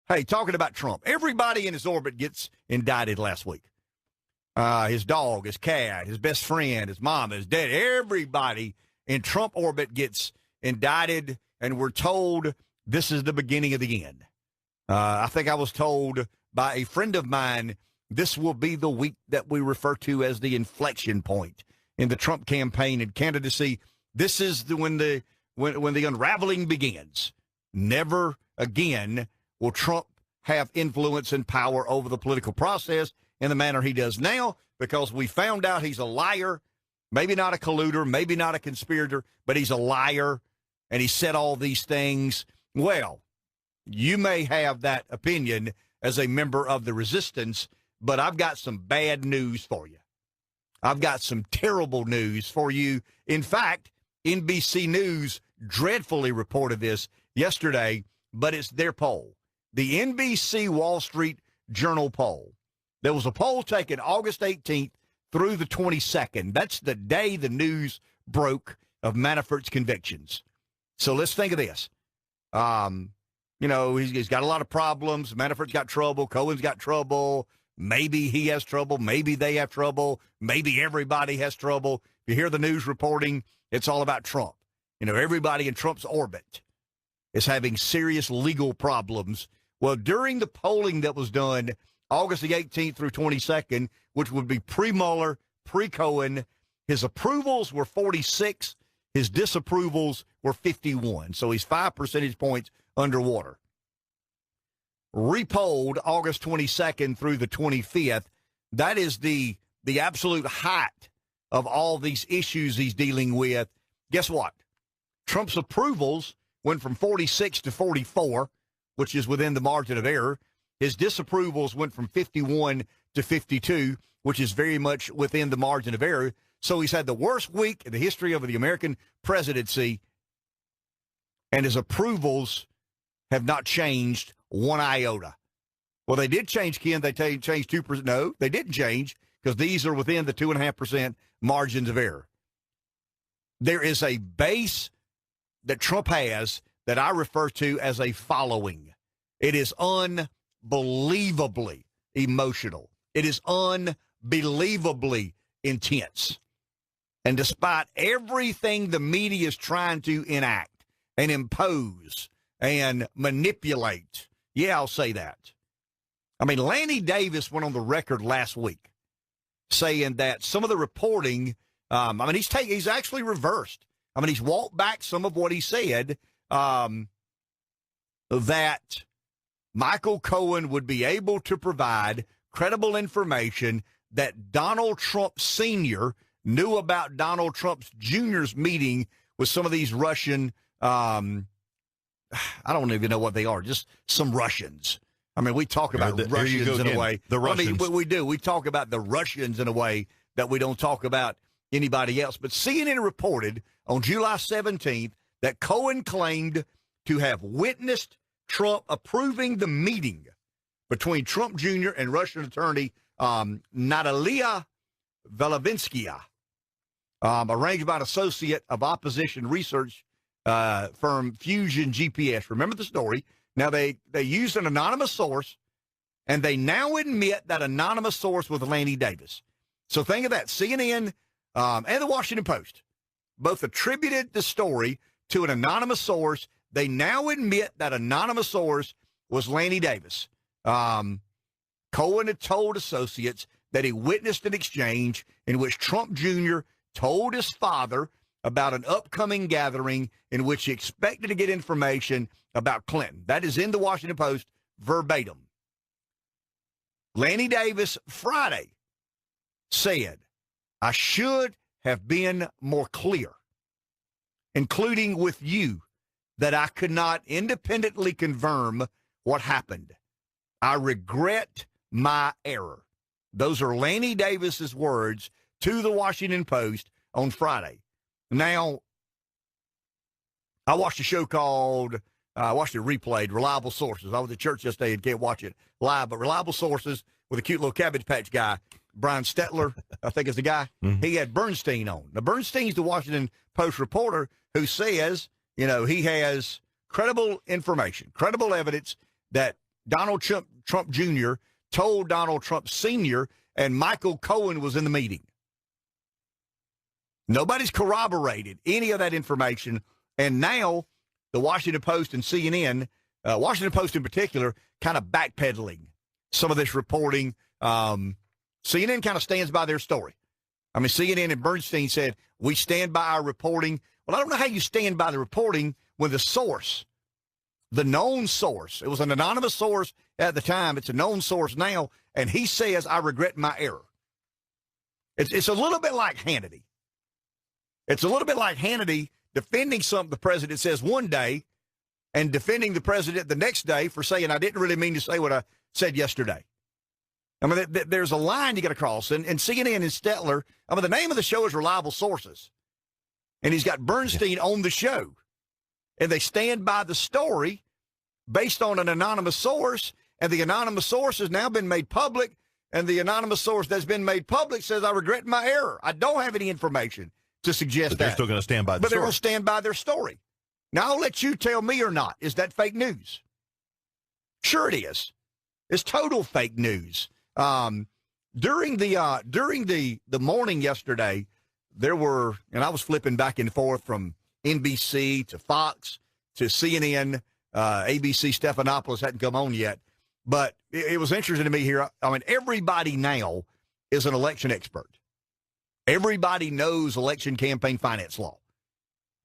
Hey, talking about Trump, everybody in his orbit gets indicted last week. His dog, his cat, his best friend, his mom, his dad, everybody in Trump orbit gets indicted, and we're told this is the beginning of the end. I think I was told by a friend of mine this will be the week that we refer to as the inflection point in the Trump campaign and candidacy. This is when the unraveling begins. Never again will Trump have influence and power over the political process in the manner he does now, because we found out he's a liar, maybe not a colluder, maybe not a conspirator, but he's a liar, and he said all these things. Well, you may have that opinion as a member of the resistance, but I've got some bad news for you. I've got some terrible news for you. In fact, NBC News dreadfully reported this yesterday, but it's their poll. The NBC Wall Street Journal poll. There was a poll taken August 18th through the 22nd. That's the day the news broke of Manafort's convictions. So let's think of this. He's got a lot of problems. Manafort's got trouble. Cohen's got trouble. Maybe he has trouble. Maybe they have trouble. Maybe everybody has trouble. You hear the news reporting, it's all about Trump. Everybody in Trump's orbit is having serious legal problems. Well, during the polling that was done August the 18th through 22nd, which would be pre-Mueller, pre-Cohen, his approvals were 46, his disapprovals were 51. So he's 5 percentage points underwater. Repolled August 22nd through the 25th, that is the absolute height of all these issues he's dealing with. Guess what? Trump's approvals went from 46 to 44, which is within the margin of error. His disapprovals went from 51 to 52, which is very much within the margin of error. So he's had the worst week in the history of the American presidency, and his approvals have not changed one iota. Well, they did change, Ken. They changed 2%. No, they didn't change, because these are within the 2.5% margins of error. There is a base that Trump has that I refer to as a following. It is unbelievably emotional. It is unbelievably intense. And despite everything the media is trying to enact and impose and manipulate, yeah, I'll say that. I mean, Lanny Davis went on the record last week saying that some of the reporting, he's actually reversed. He's walked back some of what he said, that Michael Cohen would be able to provide credible information that Donald Trump Sr. knew about Donald Trump Jr.'s meeting with some of these Russian, I don't even know what they are, just some Russians. We talk about Russians in a way. The Russians. We do. We talk about the Russians in a way that we don't talk about anybody else. But CNN reported on July 17th that Cohen claimed to have witnessed Trump approving the meeting between Trump Jr. and Russian attorney Natalia Velovinskaya, arranged by an associate of opposition research firm Fusion GPS. Remember the story. Now, they used an anonymous source, and they now admit that anonymous source was Lanny Davis. So think of that. CNN and the Washington Post both attributed the story to an anonymous source. They now admit that anonymous source was Lanny Davis. Cohen had told associates that he witnessed an exchange in which Trump Jr. told his father about an upcoming gathering in which he expected to get information about Clinton. That is in the Washington Post verbatim. Lanny Davis Friday said, "I should have been more clear, including with you, that I could not independently confirm what happened. I regret my error." Those are Lanny Davis's words to the Washington Post on Friday. Now, I watched a show called, I watched it replayed, Reliable Sources. I was at church yesterday and can't watch it live, but Reliable Sources with a cute little Cabbage Patch guy, Brian Stetler, I think is the guy. Mm-hmm. He had Bernstein on. Now, Bernstein's the Washington Post reporter who says, he has credible information, credible evidence that Donald Trump Jr. told Donald Trump Sr., and Michael Cohen was in the meeting. Nobody's corroborated any of that information, and now the Washington Post and CNN, Washington Post in particular, kind of backpedaling some of this reporting. CNN kind of stands by their story. I mean, CNN and Bernstein said, we stand by our reporting. Well, I don't know how you stand by the reporting when the source, the known source, it was an anonymous source at the time, it's a known source now, and he says, I regret my error. It's a little bit like Hannity. It's a little bit like Hannity defending something the president says one day and defending the president the next day for saying, I didn't really mean to say what I said yesterday. I mean, there's a line you got to cross. And CNN and Stetler, I mean, the name of the show is Reliable Sources. And he's got Bernstein on the show. And they stand by the story based on an anonymous source. And the anonymous source has now been made public. And the anonymous source that's been made public says, I regret my error. I don't have any information to suggest but they're that. still going to stand by the But story. they're going to stand by their story. Now, I'll let you tell me or not. Is that fake news? Sure it is. It's total fake news. During the morning yesterday, there were, and I was flipping back and forth from NBC to Fox to CNN. ABC Stephanopoulos hadn't come on yet, but it was interesting to me here. I mean, everybody now is an election expert. Everybody knows election campaign finance law.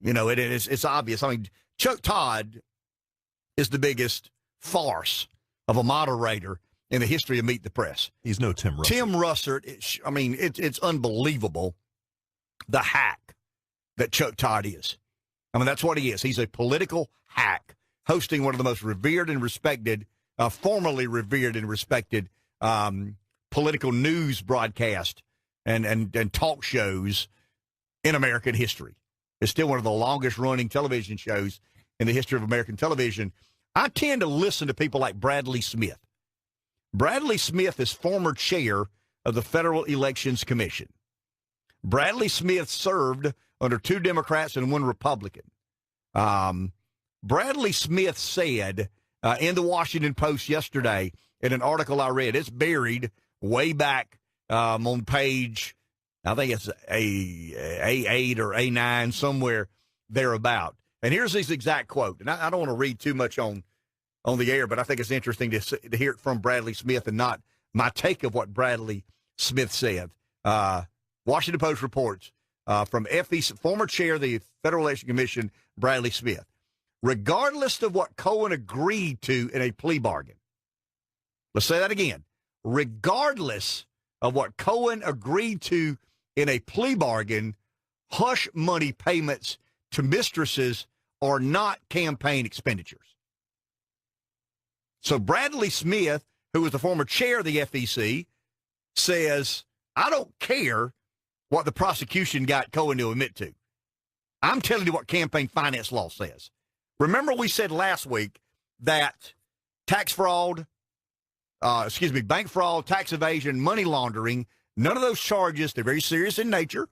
You know, it's obvious. I mean, Chuck Todd is the biggest farce of a moderator in the history of Meet the Press. He's no Tim Russert. Tim Russert, it's unbelievable, the hack that Chuck Todd is. I mean, that's what he is. He's a political hack, hosting one of the most revered and respected, formerly revered and respected political news broadcast and talk shows in American history. It's still one of the longest-running television shows in the history of American television. I tend to listen to people like Bradley Smith. Bradley Smith is former chair of the Federal Elections Commission. Bradley Smith served under 2 Democrats and 1 Republican. Bradley Smith said in the Washington Post yesterday in an article I read, it's buried way back on page, I think it's A8 or A9, somewhere thereabout. And here's his exact quote. And I don't want to read too much on the air, but I think it's interesting to hear it from Bradley Smith and not my take of what Bradley Smith said. Washington Post reports from FEC, former chair of the Federal Election Commission, Bradley Smith. Regardless of what Cohen agreed to in a plea bargain. Let's say that again. Regardless of what Cohen agreed to in a plea bargain, hush money payments to mistresses are not campaign expenditures. So Bradley Smith, who was the former chair of the FEC, says, I don't care what the prosecution got Cohen to admit to. I'm telling you what campaign finance law says. Remember we said last week that tax fraud, bank fraud, tax evasion, money laundering, none of those charges, they're very serious in nature.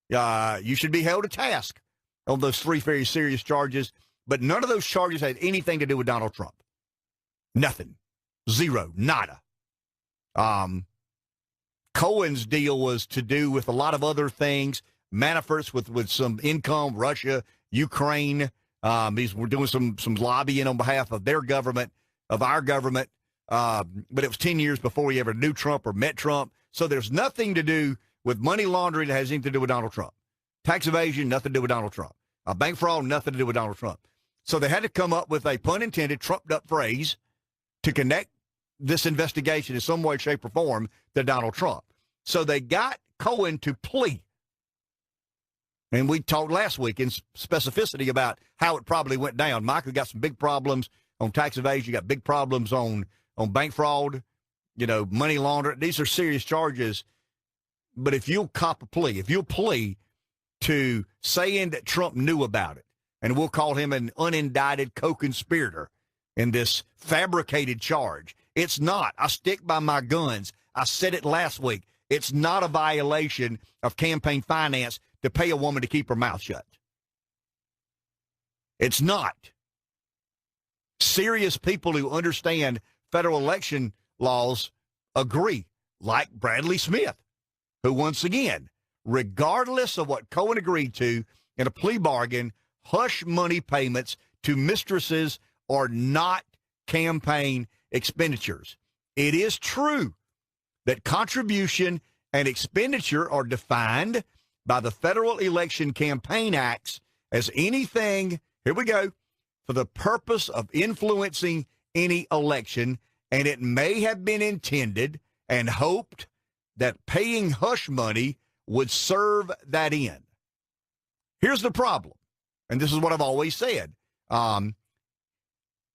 You should be held to task on those 3 very serious charges, but none of those charges had anything to do with Donald Trump. Nothing. Zero. Nada. Cohen's deal was to do with a lot of other things, Manafort's with some income, Russia, Ukraine. These were doing some lobbying on behalf of their government, of our government. But it was 10 years before we ever knew Trump or met Trump. So there's nothing to do with money laundering that has anything to do with Donald Trump. Tax evasion, nothing to do with Donald Trump. Bank fraud, nothing to do with Donald Trump. So they had to come up with a pun intended, trumped up phrase to connect this investigation in some way, shape, or form to Donald Trump. So they got Cohen to plea. And we talked last week in specificity about how it probably went down. Michael got some big problems on tax evasion. You got big problems on bank fraud, money laundering. These are serious charges. But if you'll cop a plea, if you'll plea to saying that Trump knew about it, and we'll call him an unindicted co-conspirator in this fabricated charge. It's not. I stick by my guns. I said it last week. It's not a violation of campaign finance to pay a woman to keep her mouth shut. It's not. Serious people who understand federal election laws agree, like Bradley Smith, who once again, regardless of what Cohen agreed to in a plea bargain, hush money payments to mistresses are not campaign expenditures. It is true that contribution and expenditure are defined by the Federal Election Campaign Acts as anything, here we go, for the purpose of influencing any election, and it may have been intended and hoped that paying hush money would serve that end. Here's the problem, and this is what I've always said.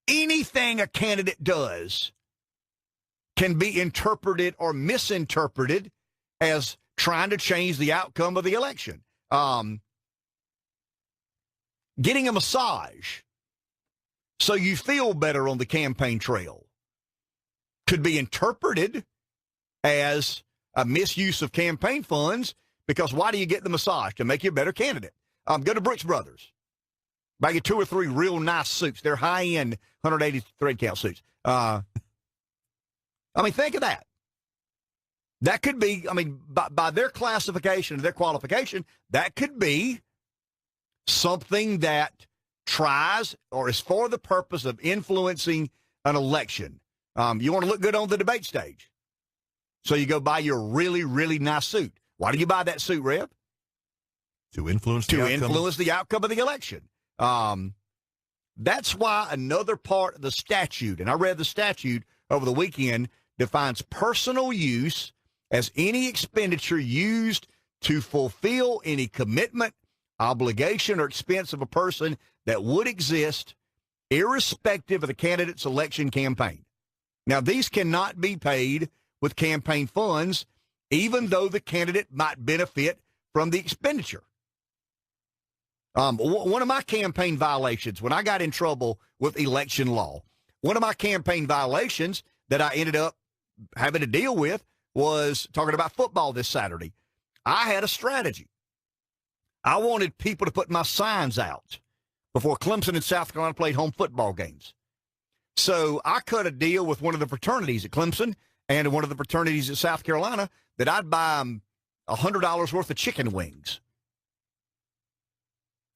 Anything a candidate does can be interpreted or misinterpreted as trying to change the outcome of the election. Getting a massage so you feel better on the campaign trail could be interpreted as a misuse of campaign funds, because why do you get the massage? To make you a better candidate. Go to Brooks Brothers. Buy you 2 or 3 real nice suits. They're high-end 180 thread count suits. Think of that. That could be, by their classification, their qualification, that could be something that tries or is for the purpose of influencing an election. You want to look good on the debate stage. So you go buy your really, really nice suit. Why do you buy that suit, Rev? To influence the outcome of the election. That's why another part of the statute, and I read the statute over the weekend, defines personal use as any expenditure used to fulfill any commitment, obligation, or expense of a person that would exist irrespective of the candidate's election campaign. Now, these cannot be paid with campaign funds, even though the candidate might benefit from the expenditure. One of my campaign violations, when I got in trouble with election law, one of my campaign violations that I ended up having to deal with was talking about football this Saturday. I had a strategy. I wanted people to put my signs out before Clemson and South Carolina played home football games. So I cut a deal with one of the fraternities at Clemson and one of the fraternities at South Carolina that I'd buy them $100 worth of chicken wings.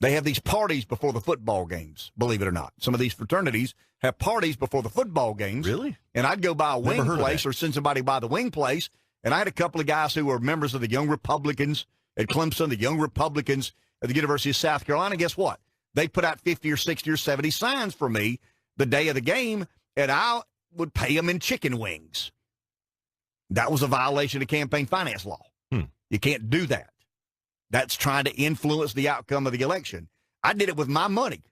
They have these parties before the football games, believe it or not. Some of these fraternities have parties before the football games. Really? And I'd go buy a wing place or send somebody by the wing place. And I had a couple of guys who were members of the Young Republicans at Clemson, the Young Republicans at the University of South Carolina. Guess what? They put out 50 or 60 or 70 signs for me the day of the game, and I would pay them in chicken wings. That was a violation of campaign finance law. You can't do that. That's trying to influence the outcome of the election. I did it with my money.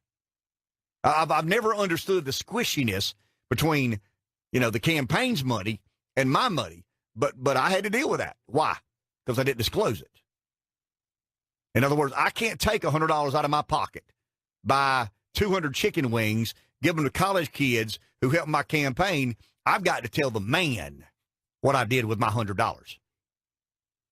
I've never understood the squishiness between, the campaign's money and my money, but I had to deal with that. Why? Because I didn't disclose it. In other words, I can't take $100 out of my pocket, buy 200 chicken wings, give them to college kids who helped my campaign. I've got to tell the man what I did with my $100.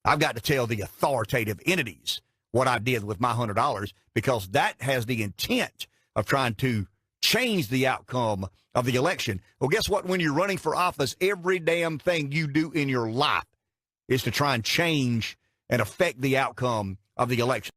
I've got to tell the authoritative entities what I did with my $100, because that has the intent of trying to change the outcome of the election. Well, guess what? When you're running for office, every damn thing you do in your life is to try and change and affect the outcome of the election.